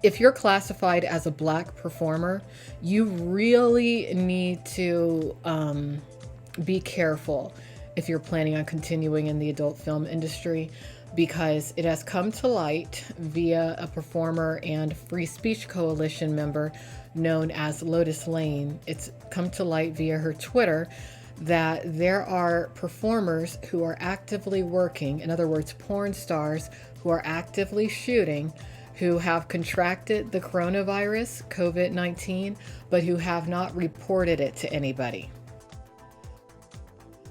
if you're classified as a Black performer, you really need to be careful if you're planning on continuing in the adult film industry, because it has come to light via a performer and free speech coalition member known as Lotus Lain. It's come to light via her Twitter that there are performers who are actively working, in other words, porn stars who are actively shooting, who have contracted the coronavirus, COVID-19, but who have not reported it to anybody.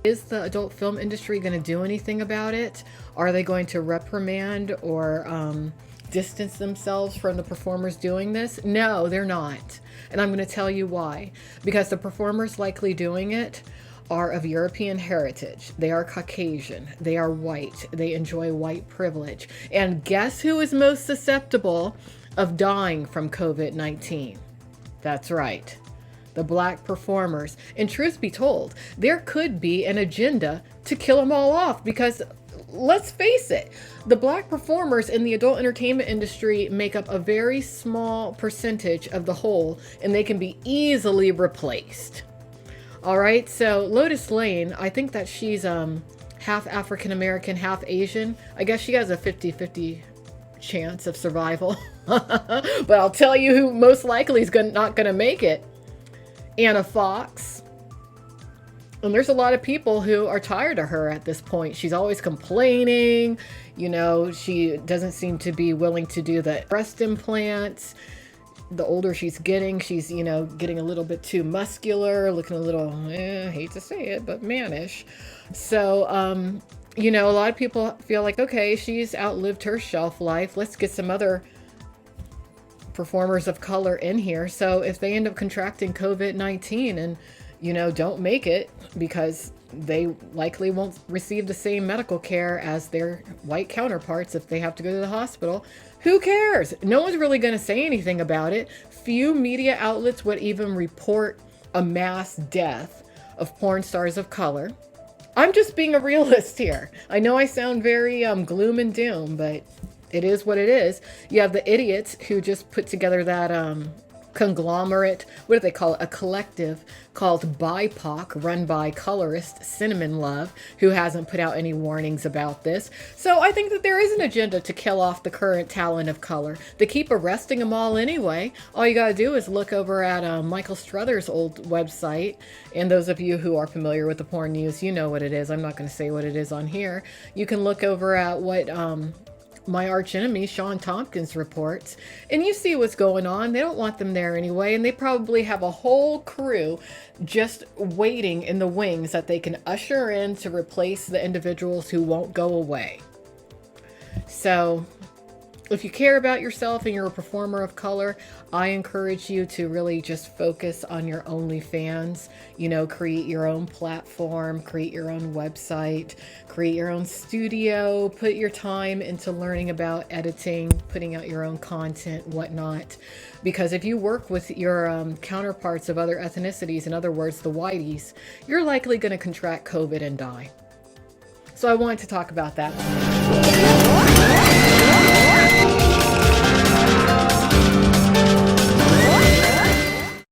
Is the adult film industry going to do anything about it? Are they going to reprimand or distance themselves from the performers doing this? No, they're not. And I'm going to tell you why. Because the performers likely doing it are of European heritage. They are Caucasian. They are white. They enjoy white privilege. And guess who is most susceptible of dying from COVID-19? That's right, the Black performers. And truth be told, there could be an agenda to kill them all off, because let's face it, the Black performers in the adult entertainment industry make up a very small percentage of the whole, and they can be easily replaced. All right, so Lotus Lain, I think that she's half African American, half Asian. I guess she has a 50-50 chance of survival. But I'll tell you who most likely is not going to make it. Anna Fox. And there's a lot of people who are tired of her at this point. She's always complaining. You know, she doesn't seem to be willing to do the breast implants. The older she's getting, she's, you know, getting a little bit too muscular, looking a little, I hate to say it, but mannish. So, you know, a lot of people feel like, okay, she's outlived her shelf life. Let's get some other performers of color in here. So if they end up contracting COVID-19 and, you know, don't make it because they likely won't receive the same medical care as their white counterparts if they have to go to the hospital, who cares? No one's really going to say anything about it. Few media outlets would even report a mass death of porn stars of color. I'm just being a realist here. I know I sound very gloom and doom, but it is what it is. You have the idiots who just put together that conglomerate, what do they call it? A collective called BIPOC, run by colorist Cinnamon Love, who hasn't put out any warnings about this. So I think that there is an agenda to kill off the current talent of color. They keep arresting them all anyway. All you got to do is look over at Michael Struthers' old website. And those of you who are familiar with the porn news, you know what it is. I'm not going to say what it is on here. You can look over at what my arch enemy, Sean Tompkins, reports, and you see what's going on. They don't want them there anyway, and they probably have a whole crew just waiting in the wings that they can usher in to replace the individuals who won't go away. So if you care about yourself and you're a performer of color, I encourage you to really just focus on your OnlyFans. You know, create your own platform, create your own website, create your own studio, put your time into learning about editing, putting out your own content, whatnot. Because if you work with your counterparts of other ethnicities, in other words, the whiteys, you're likely going to contract COVID and die. So I wanted to talk about that.